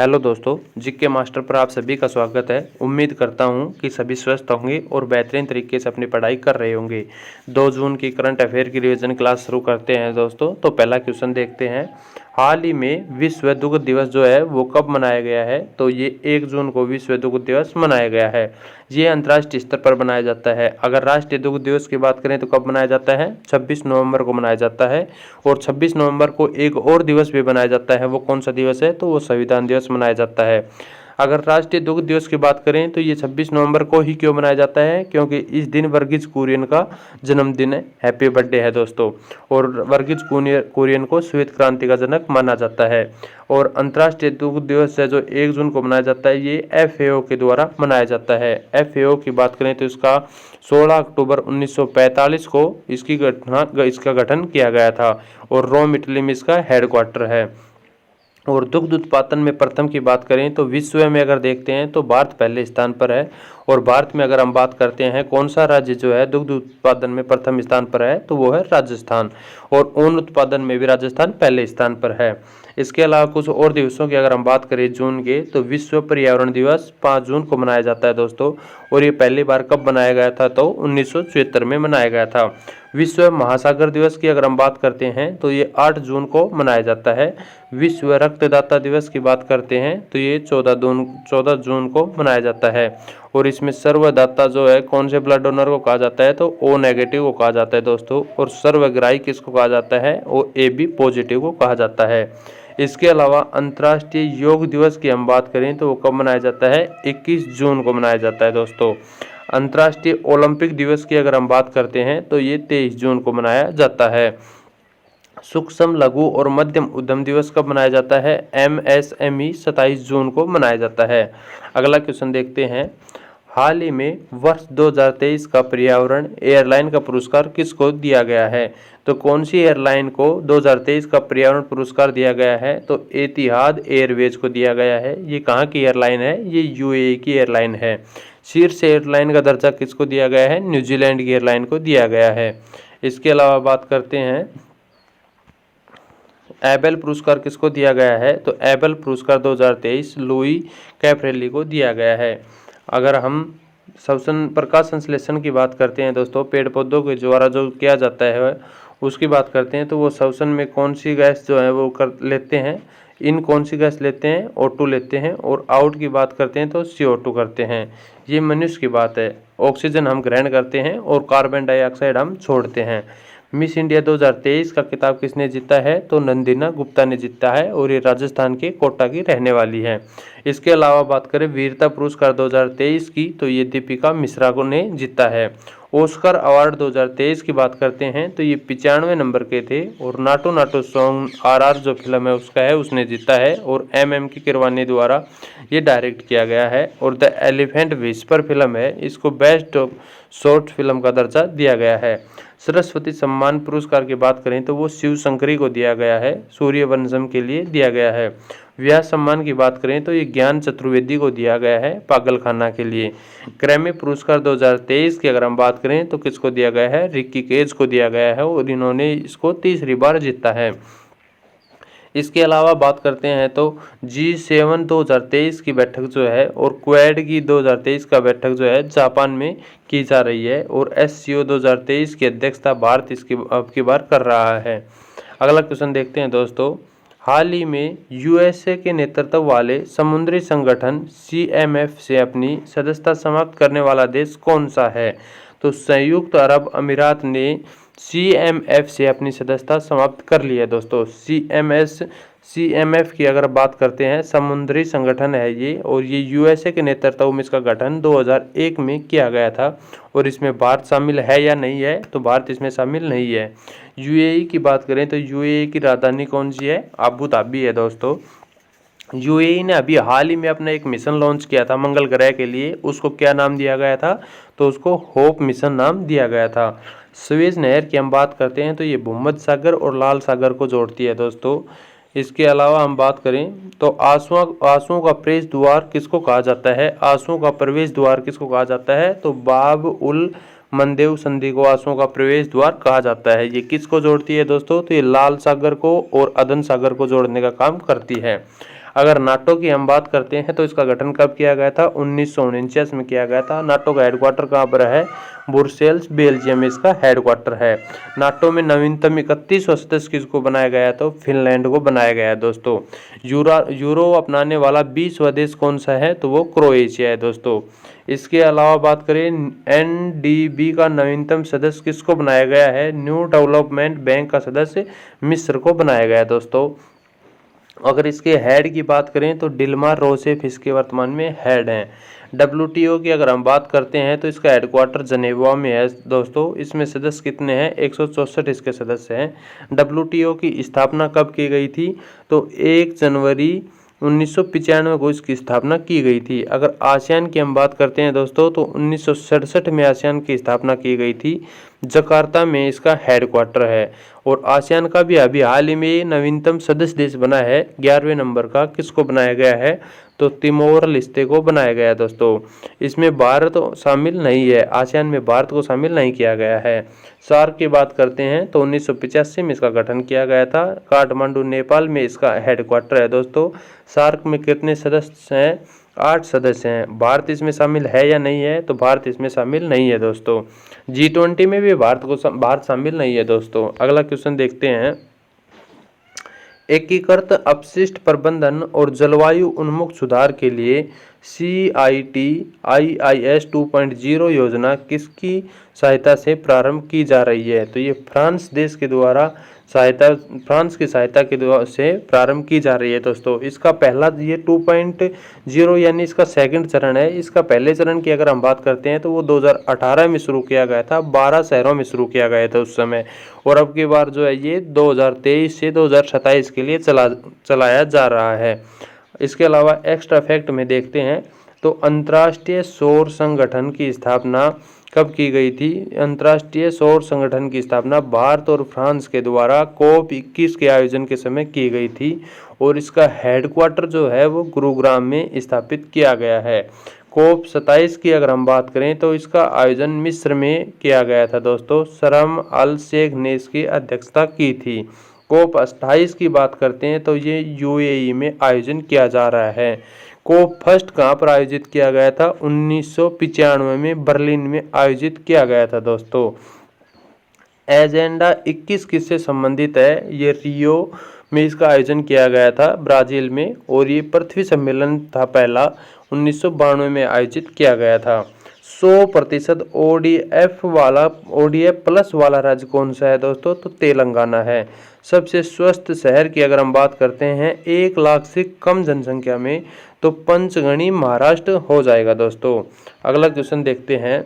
Hello दोस्तों, GK master पर आप सभी का स्वागत है। उम्मीद करता हूं कि सभी स्वस्थ होंगे और बेहतरीन तरीके से अपनी पढ़ाई कर रहे होंगे। 2 जून की करंट अफेयर की रिवीजन क्लास शुरू करते हैं दोस्तों। तो पहला क्वेश्चन देखते हैं। हाल ही में विश्व दुग्ध दिवस जो है वो कब मनाया गया है? तो ये 1 जून को विश्व दुग्ध दिवस मनाया गया है। ये अंतर्राष्ट्रीय स्तर पर मनाया जाता है। अगर राष्ट्रीय दुग्ध दिवस की बात करें तो कब मनाया जाता है? 26 नवंबर को मनाया जाता है। और 26 नवंबर को एक और दिवस भी मनाया जाता है। वो कौन सा दिवस है? तो वो संविधान दिवस मनाया जाता है। अगर राष्ट्रीय दुग्ध दिवस की बात करें तो ये 26 नवंबर को ही क्यों मनाया जाता है? क्योंकि इस दिन वर्गीज कुरियन का जन्मदिन है। हैप्पी बर्थडे है दोस्तों। और वर्गीज कुरियन को श्वेत क्रांति का जनक माना जाता है। और अंतर्राष्ट्रीय दुग्ध दिवस है जो 1 जून को मनाया जाता है, ये FAO के द्वारा मनाया जाता है। FAO की बात करें तो इसका 16 अक्टूबर 1945 को इसका गठन किया गया था। और रोम इटली में इसका हेडक्वार्टर है। और दुग्ध उत्पादन में प्रथम की बात करें तो विश्व में अगर देखते हैं तो भारत पहले स्थान पर है। और भारत में अगर हम बात करते हैं कौन सा राज्य जो है दुग्ध उत्पादन में प्रथम स्थान पर है, तो वो है राजस्थान। और ऊन उत्पादन में भी राजस्थान पहले स्थान पर है। इसके अलावा कुछ और दिवसों की अगर हम बात करें जून के, तो विश्व पर्यावरण दिवस 5 जून को मनाया जाता है दोस्तों। और ये पहली बार कब मनाया गया था? तो 1976 में मनाया गया था। विश्व महासागर दिवस की अगर हम बात करते हैं तो ये 8 जून को मनाया जाता है। विश्व रक्तदाता दिवस की बात करते हैं तो ये 14 जून को मनाया जाता है। और इसमें सर्वदाता जो है कौन से ब्लड डोनर को कहा जाता है? तो O नेगेटिव को कहा जाता है दोस्तों। और सर्वग्राही किसको कहा जाता है? वो AB पॉजिटिव को कहा जाता है। इसके अलावा अंतर्राष्ट्रीय योग दिवस की हम बात करें तो वो कब मनाया जाता है? 21 जून को मनाया जाता है दोस्तों। अंतर्राष्ट्रीय ओलंपिक दिवस की अगर हम बात करते हैं तो ये 23 जून को मनाया जाता है। सूक्ष्म लघु और मध्यम उद्यम दिवस कब मनाया जाता है? MSME 27 जून को मनाया जाता है। अगला क्वेश्चन देखते हैं। हाल ही में वर्ष 2023 का पर्यावरण एयरलाइन का पुरस्कार किसको दिया गया है? तो कौन सी एयरलाइन को 2023 का पर्यावरण पुरस्कार दिया गया है? तो एतिहाद एयरवेज को दिया गया है। ये कहाँ की एयरलाइन है? ये UAE की एयरलाइन है। शीर्ष एयरलाइन का दर्जा किसको दिया गया है? न्यूजीलैंड की एयरलाइन को दिया गया है। इसके अलावा बात करते हैं एबेल पुरस्कार किसको दिया गया है? तो एबेल पुरस्कार 2023 लुई कैप्रेली को दिया गया है। अगर हम श्वसन प्रकाश संश्लेषण की बात करते हैं दोस्तों, पेड़ पौधों के द्वारा जो किया जाता है उसकी बात करते हैं, तो वो श्वसन में कौन सी गैस जो है वो कर लेते हैं? इन कौन सी गैस लेते हैं? O2 लेते हैं। और आउट की बात करते हैं तो CO2 करते हैं। ये मनुष्य की बात है। ऑक्सीजन हम ग्रहण करते हैं और कार्बन डाइऑक्साइड हम छोड़ते हैं। मिस इंडिया 2023 का खिताब किसने जीता है? तो नंदिना गुप्ता ने जीता है। और ये राजस्थान के कोटा की रहने वाली है। इसके अलावा बात करें वीरता पुरस्कार 2023 की, तो ये दीपिका मिश्रा को ने जीता है। ऑस्कर अवार्ड 2023 की बात करते हैं तो ये 95 नंबर के थे। और नाटो नाटो सॉन्ग RR जो फिल्म है उसका है, उसने जीता है। और MM की किरवानी द्वारा ये डायरेक्ट किया गया है। और द एलिफेंट विस्पर फिल्म है, इसको बेस्ट शॉर्ट फिल्म का दर्जा दिया गया है। सरस्वती सम्मान पुरस्कार की बात करें तो वो शिव शंकरी को दिया गया है। सूर्यवंशम के लिए दिया गया है। व्यास सम्मान की बात करें तो ये ज्ञान चतुर्वेदी को दिया गया है पागलखाना के लिए। ग्रैमी पुरस्कार 2023 की अगर हम बात करें तो किसको दिया गया है? रिकी केज को दिया गया है। और इन्होंने इसको तीसरी बार जीता है। इसके अलावा बात करते हैं तो G7 2023 की बैठक जो है और क्वेड की 2023 का बैठक जो है जापान में की जा रही है। और SCO 2023 की अध्यक्षता भारत इसकी अब की बार कर रहा है। अगला क्वेश्चन देखते हैं दोस्तों। हाल ही में USA के नेतृत्व वाले समुद्री संगठन CMF से अपनी सदस्यता समाप्त करने वाला देश कौन सा है? तो संयुक्त अरब अमीरात ने CMF से अपनी सदस्यता समाप्त कर ली है दोस्तों। CMF की अगर बात करते हैं, समुद्री संगठन है ये। और ये USA के नेतृत्व में इसका गठन 2001 में किया गया था। और इसमें भारत शामिल है या नहीं है? तो भारत इसमें शामिल नहीं है। UAE की बात करें तो UAE की राजधानी कौन सी है? अबू धाबी है दोस्तों। UAE ने अभी हाल ही में अपना एक मिशन लॉन्च किया था मंगल ग्रह के लिए। उसको क्या नाम दिया गया था? तो उसको होप मिशन नाम दिया गया था। स्वेज नहर की हम बात करते हैं तो ये भूमध्य सागर और लाल सागर को जोड़ती है दोस्तों। इसके अलावा हम बात करें तो आंसुओं का प्रवेश द्वार किसको कहा जाता है? आंसुओं का प्रवेश द्वार किसको कहा जाता है? तो बाब उल मंदेव संधि को आंसुओं का प्रवेश द्वार कहा जाता है। ये किसको जोड़ती है दोस्तों? तो ये लाल सागर को और अदन सागर को जोड़ने का काम करती है। अगर नाटो की हम बात करते हैं तो इसका गठन कब किया गया था? 1949 में किया गया था। नाटो का हेडक्वार्टर कहाँ पर है? ब्रुसेल्स, बेल्जियम में इसका हेडक्वार्टर है। नाटो में नवीनतम 31वां सदस्य किसको बनाया गया? तो फिनलैंड को बनाया गया है दोस्तों। यूरो अपनाने वाला 20वां देश कौन सा है? तो वो क्रोएशिया है दोस्तों। इसके अलावा बात करें एनडीबी का नवीनतम सदस्य किसको बनाया गया है? न्यू डेवलपमेंट बैंक का सदस्य मिस्र को बनाया गया है दोस्तों। अगर इसके हेड की बात करें तो डिल्मा रोसेफ इसके वर्तमान में हेड हैं। डब्ल्यूटीओ की अगर हम बात करते हैं तो इसका हेडक्वार्टर जनेवा में है दोस्तों। इसमें सदस्य कितने हैं? 164 इसके सदस्य हैं। डब्ल्यूटीओ की स्थापना कब की गई थी? तो 1 जनवरी 1995 को इसकी स्थापना की गई थी। अगर आसियान की हम बात करते हैं दोस्तों तो 1967 में आसियान की स्थापना की गई थी। जकार्ता में इसका हेडक्वार्टर है। और आसियान का भी अभी हाल ही में नवीनतम सदस्य देश बना है 11वें नंबर का। किसको बनाया गया है? तो तिमोर लेस्ते को बनाया गया है दोस्तों। इसमें भारत शामिल नहीं है। आसियान में भारत को शामिल नहीं किया गया है। सार्क की बात करते हैं तो 1985 में इसका गठन किया गया था। काठमांडू नेपाल में इसका हेडक्वार्टर है दोस्तों। सार्क में कितने सदस्य हैं? 8 सदस्य हैं। भारत इसमें शामिल है या नहीं है? तो भारत इसमें शामिल नहीं है दोस्तों। G20 में भी भारत शामिल नहीं है दोस्तों। अगला क्वेश्चन देखते हैं। एकीकृत अपशिष्ट प्रबंधन और जलवायु उन्मुख सुधार के लिए CITIIS 2.0 योजना किसकी सहायता से प्रारंभ की जा रही है? तो ये फ्रांस देश के द्वारा फ्रांस की सहायता के द्वारा से प्रारंभ की जा रही है दोस्तों। इसका पहला ये 2.0 यानी इसका सेकंड चरण है। इसका पहले चरण की अगर हम बात करते हैं तो वो 2018 में शुरू किया गया था। 12 शहरों में शुरू किया गया था उस समय। और अब की बार जो है ये 2023 से 2027 के लिए चलाया जा रहा है। इसके अलावा एक्स्ट्रा फैक्ट में देखते हैं तो अंतर्राष्ट्रीय सौर संगठन की स्थापना कब की गई थी? अंतर्राष्ट्रीय सौर संगठन की स्थापना भारत और फ्रांस के द्वारा COP21 के आयोजन के समय की गई थी। और इसका हेडक्वार्टर जो है वो गुरुग्राम में स्थापित किया गया है। COP27 की अगर हम बात करें तो इसका आयोजन मिस्र में किया गया था दोस्तों। शर्म अल शेख ने इसकी अध्यक्षता की थी। COP28 की बात करते हैं तो ये UAE में आयोजन किया जा रहा है। COP फर्स्ट कहाँ पर आयोजित किया गया था? 1995 में बर्लिन में आयोजित किया गया था दोस्तों। एजेंडा 21 किससे संबंधित है? ये रियो में इसका आयोजन किया गया था ब्राजील में। और ये पृथ्वी सम्मेलन था पहला 1992 में आयोजित किया गया था। 100% ODF प्लस वाला राज्य कौन सा है दोस्तों? तो तेलंगाना है। सबसे स्वस्थ शहर की अगर हम बात करते हैं 1 लाख से कम जनसंख्या में तो पंचगणी महाराष्ट्र हो जाएगा दोस्तों। अगला क्वेश्चन देखते हैं।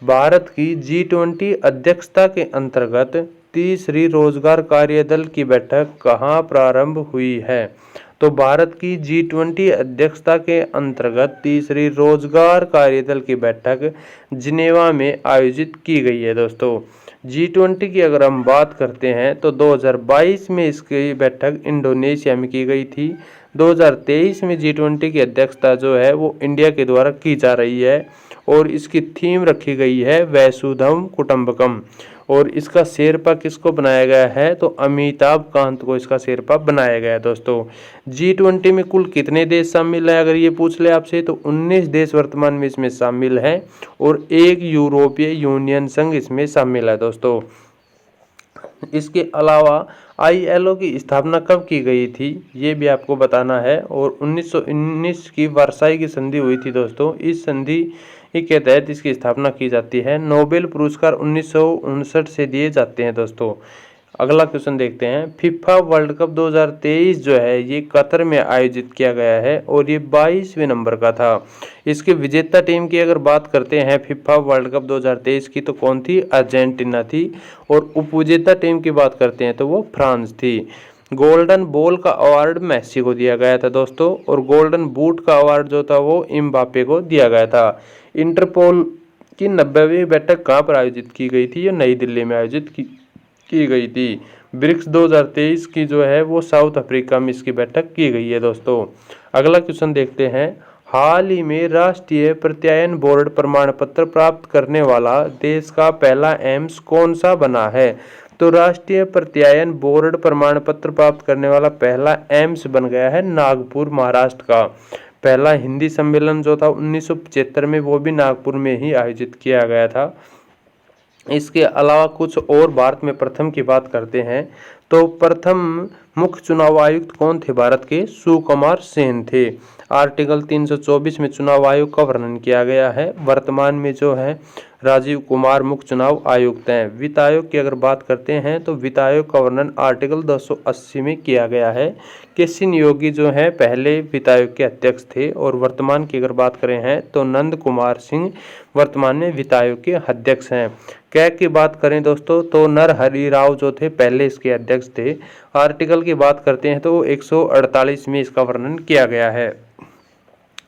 भारत की G20 अध्यक्षता के अंतर्गत तीसरी रोजगार कार्यदल की बैठक कहाँ प्रारंभ हुई है? तो भारत की G20 अध्यक्षता के अंतर्गत तीसरी रोजगार कार्यदल की बैठक जिनेवा में आयोजित की गई है दोस्तों। G20 की अगर हम बात करते हैं तो 2022 में इसकी बैठक इंडोनेशिया में की गई थी। 2023 में G20 की अध्यक्षता जो है वो इंडिया के द्वारा की जा रही है। और इसकी थीम रखी गई है वसुधैव कुटुंबकम। और इसका शेरपा किसको बनाया गया है? तो अमिताभ कांत को इसका शेरपा बनाया गया है दोस्तों। G20 में कुल कितने देश शामिल हैं अगर ये पूछ ले आपसे तो 19 देश वर्तमान में इसमें शामिल हैं। और एक यूरोपीय यूनियन संघ इसमें शामिल है दोस्तों। इसके अलावा ILO की स्थापना कब की गई थी ये भी आपको बताना है। और 1919 की वर्साई की संधि हुई थी दोस्तों। इस संधि के तहत इसकी स्थापना की जाती है। नोबेल पुरस्कार 1959 से दिए जाते हैं दोस्तों। अगला क्वेश्चन देखते हैं। फीफा वर्ल्ड कप 2023 जो है ये कतर में आयोजित किया गया है और ये 22वें नंबर का था। इसके विजेता टीम की अगर बात करते हैं फीफा वर्ल्ड कप 2023 की तो कौन थी? अर्जेंटीना थी। और उपविजेता टीम की बात करते हैं तो वो फ्रांस थी। गोल्डन बॉल का अवार्ड मेसी को दिया गया था दोस्तों। और गोल्डन बूट का अवार्ड जो था वो एम्बापे को दिया गया था। इंटरपोल की 90वीं बैठक कहाँ पर आयोजित की गई थी? ये नई दिल्ली में आयोजित की गई थी। ब्रिक्स 2023 की जो है वो साउथ अफ्रीका में इसकी बैठक की गई है दोस्तों। अगला क्वेश्चन देखते हैं। हाल ही में राष्ट्रीय प्रत्यायन बोर्ड प्रमाण पत्र प्राप्त करने वाला देश का पहला एम्स कौन सा बना है? तो राष्ट्रीय प्रत्यायन बोर्ड प्रमाण पत्र प्राप्त करने वाला पहला एम्स बन गया है नागपुर महाराष्ट्र का। पहला हिंदी सम्मेलन जो था 1975 में, वो भी नागपुर में ही आयोजित किया गया था। इसके अलावा कुछ और भारत में प्रथम की बात करते हैं तो प्रथम मुख्य चुनाव आयुक्त कौन थे भारत के? सुकुमार सेन थे। आर्टिकल 324 में चुनाव आयोग का वर्णन किया गया है। वर्तमान में जो है राजीव कुमार मुख्य चुनाव आयुक्त हैं। वित्त आयोग की अगर बात करते हैं तो वित्त आयोग का वर्णन आर्टिकल 280 में किया गया है। केसिन योगी जो है पहले वित्त आयोग के अध्यक्ष थे और वर्तमान की अगर बात करें हैं तो नंद कुमार सिंह वर्तमान में वित्त आयोग के अध्यक्ष हैं। कैग की बात करें दोस्तों तो नरहरि राव जो थे पहले इसके अध्यक्ष थे। आर्टिकल की बात करते हैं तो 148 में इसका वर्णन किया गया है।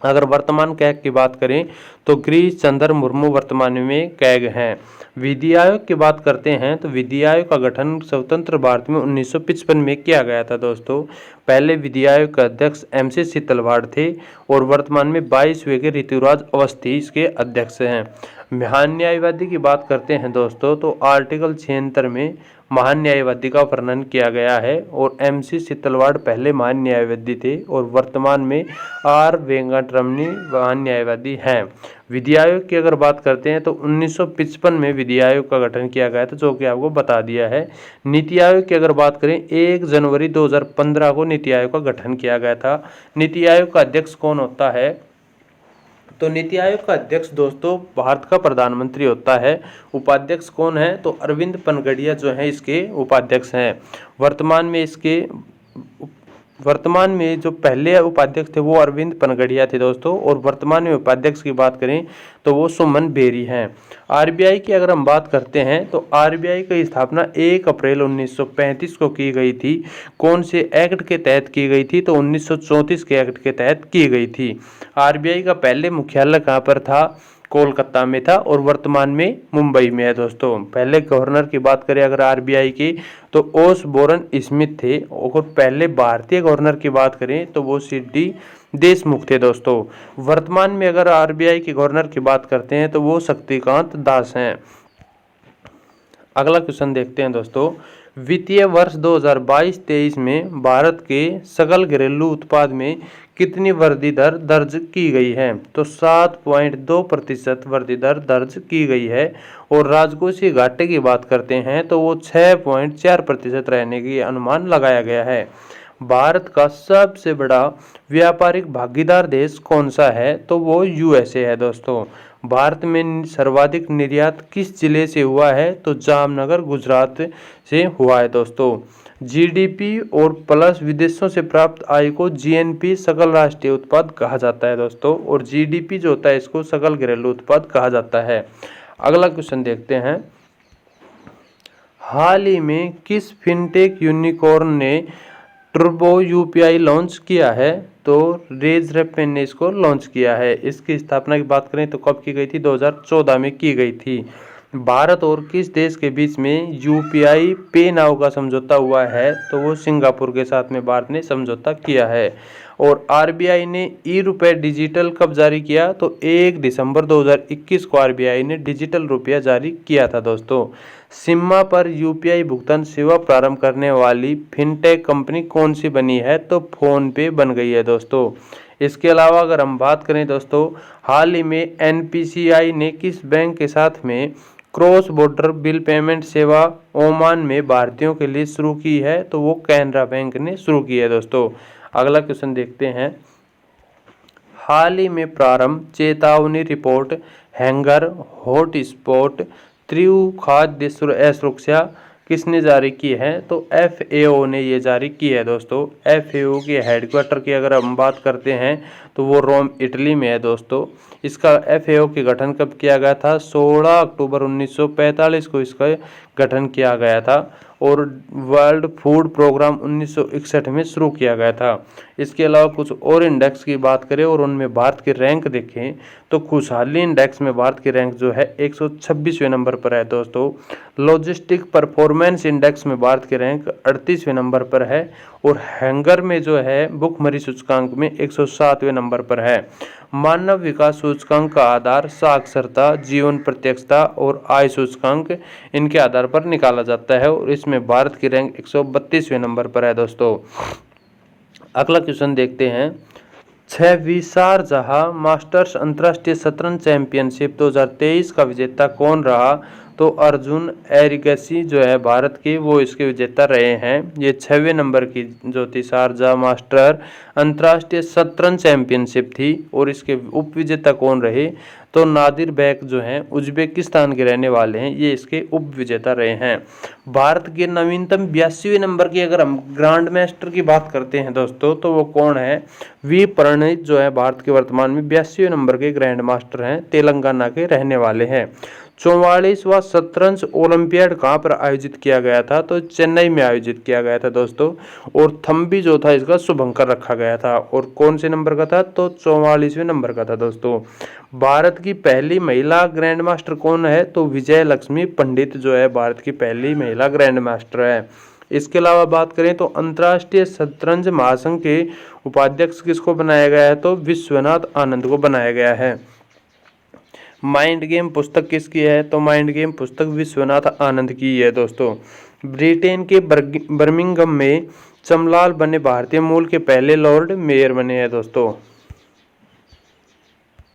अगर वर्तमान कैग की बात करें तो गिरीश चंद्र मुर्मू वर्तमान में कैग हैं। विधि आयोग की बात करते हैं तो विधि आयोग का गठन स्वतंत्र भारत में 1955 में किया गया था दोस्तों। पहले विधि आयोग के अध्यक्ष MC शीतलवाड़ थे और वर्तमान में 22वें के ऋतुराज अवस्थी इसके अध्यक्ष हैं। महान न्यायवादी की बात करते हैं दोस्तों तो आर्टिकल 76 में महान न्यायवादी का वर्णन किया गया है और MC शीतलवाड़ पहले महान न्यायवादी थे और वर्तमान में R वेंकटरमणी महान न्यायवादी हैं। विधि आयोग की अगर बात करते हैं तो 1955 में विधि आयोग का गठन किया गया था, जो कि आपको बता दिया है। नीति आयोग की अगर बात करें 1 जनवरी 2015 को नीति आयोग का गठन किया गया था। नीति आयोग का अध्यक्ष कौन होता है? तो नीति आयोग का अध्यक्ष दोस्तों भारत का प्रधानमंत्री होता है। उपाध्यक्ष कौन है? तो अरविंद पनगड़िया जो है इसके उपाध्यक्ष हैं। वर्तमान में जो पहले उपाध्यक्ष थे वो अरविंद पनगड़िया थे दोस्तों और वर्तमान में उपाध्यक्ष की बात करें तो वो सुमन बेरी हैं। RBI की अगर हम बात करते हैं तो RBI की स्थापना 1 अप्रैल 1935 को की गई थी। कौन से एक्ट के तहत की गई थी? तो 1934 के एक्ट के तहत की गई थी। RBI का पहले मुख्यालय कहाँ पर था? कोलकाता में था और वर्तमान में मुंबई में है दोस्तों। पहले गवर्नर की बात करें अगर RBI की तो ओसबोरन स्मिथ थे और पहले भारतीय गवर्नर की बात करें तो वो CD देशमुख थे दोस्तों। वर्तमान में अगर RBI के गवर्नर की बात करते हैं तो वो शक्तिकांत दास हैं। अगला क्वेश्चन देखते हैं दोस्तों। वित्तीय वर्ष 2022-23 में भारत के सकल घरेलू उत्पाद में कितनी वृद्धि दर दर्ज की गई है? तो 7.2% वृद्धि दर दर्ज की गई है और राजकोषीय घाटे की बात करते हैं तो वो 6.4% रहने की अनुमान लगाया गया है। भारत का सबसे बड़ा व्यापारिक भागीदार देश कौन सा है? तो वो USA है दोस्तों। भारत में सर्वाधिक निर्यात किस जिले से हुआ है? तो जामनगर गुजरात से हुआ है दोस्तों। GDP और प्लस विदेशों से प्राप्त आय को GNP सकल राष्ट्रीय उत्पाद कहा जाता है दोस्तों और GDP जो होता है इसको सकल घरेलू उत्पाद कहा जाता है। अगला क्वेश्चन देखते हैं। हाल ही में किस फिनटेक यूनिकॉर्न ने टर्बो UPI लॉन्च किया है? तो रेजरपेन ने इसको लॉन्च किया है। इसकी स्थापना की बात करें तो कब की गई थी? 2014 में की गई थी। भारत और किस देश के बीच में UPI पे नाउ का समझौता हुआ है? तो वो सिंगापुर के साथ में भारत ने समझौता किया है। और RBI ने ई-रुपये डिजिटल कब जारी किया? तो 1 दिसंबर 2021 को RBI ने डिजिटल रुपया जारी किया था दोस्तों। सीमा पर UPI भुगतान सेवा प्रारंभ करने वाली फिनटेक कंपनी कौन सी बनी है? तो फोन पे बन गई है दोस्तों। इसके अलावा अगर हम बात करें दोस्तों, हाल ही में NPCI ने किस बैंक के साथ में क्रॉस बॉर्डर बिल पेमेंट सेवा ओमान में भारतीयों के लिए शुरू की है? तो वो कैनरा बैंक ने शुरू की है दोस्तों। अगला क्वेश्चन देखते हैं। हाल ही में प्रारंभ चेतावनी रिपोर्ट हैंगर हॉटस्पॉट तीव्र खाद्य असुरक्षा किसने जारी की है? तो FAO ने ये जारी की है दोस्तों। FAO के हेडक्वार्टर की अगर हम बात करते हैं तो वो रोम इटली में है दोस्तों। इसका FAO के गठन कब किया गया था? 16 अक्टूबर 1945 को इसका गठन किया गया था और वर्ल्ड फूड प्रोग्राम 1961 में शुरू किया गया था। इसके अलावा कुछ और इंडेक्स की बात करें और उनमें भारत के रैंक देखें तो खुशहाली इंडेक्स में भारत की रैंक जो है 126वें नंबर पर है दोस्तों। लॉजिस्टिक परफॉर्मेंस इंडेक्स में भारत की रैंक 38वें नंबर पर है और हैंगर में जो है भुखमरी सूचकांक में 107वें नंबर पर है। मानव विकास सूचकांक का आधार साक्षरता, जीवन प्रत्यक्षता और आय सूचकांक इनके आधार पर निकाला जाता है और इसमें भारत की रैंक 132वें नंबर पर है दोस्तों। अगला क्वेश्चन देखते हैं। 6वीं शारजाह मास्टर्स अंतर्राष्ट्रीय शतरंज चैंपियनशिप 2023 का विजेता कौन रहा? तो अर्जुन एरिगेसी जो है भारत के, वो इसके विजेता रहे हैं। ये 6वें नंबर की जो थी शारजाह मास्टर अंतर्राष्ट्रीय शतरंज चैंपियनशिप थी और इसके उप विजेता कौन रहे? तो नादिर बेक जो हैं उज्बेकिस्तान के रहने वाले हैं, ये इसके उप विजेता रहे हैं। भारत के नवीनतम 82वें नंबर की अगर हम ग्रांड मास्टर की बात करते हैं दोस्तों तो वो कौन है? वी प्रणीत जो है भारत के वर्तमान में 82वें नंबर के ग्रैंड मास्टर हैं, तेलंगाना के रहने वाले हैं। 44वां शतरंज ओलंपियाड कहाँ पर आयोजित किया गया था? तो चेन्नई में आयोजित किया गया था दोस्तों। और थंबी जो था इसका शुभंकर रखा गया था और कौन से नंबर का था? तो 44वें नंबर का था दोस्तों। भारत की पहली महिला ग्रैंड मास्टर कौन है? तो विजय लक्ष्मी पंडित जो है भारत की पहली महिला ग्रैंड मास्टर है। इसके अलावा बात करें तो अंतर्राष्ट्रीय शतरंज महासंघ के उपाध्यक्ष किसको बनाया गया है? तो विश्वनाथ आनंद को बनाया गया है। माइंड गेम पुस्तक किसकी है? तो माइंड गेम पुस्तक विश्वनाथ आनंद की है दोस्तों। ब्रिटेन के बर्मिंघम में चमलाल बने भारतीय मूल के पहले लॉर्ड मेयर बने हैं दोस्तों।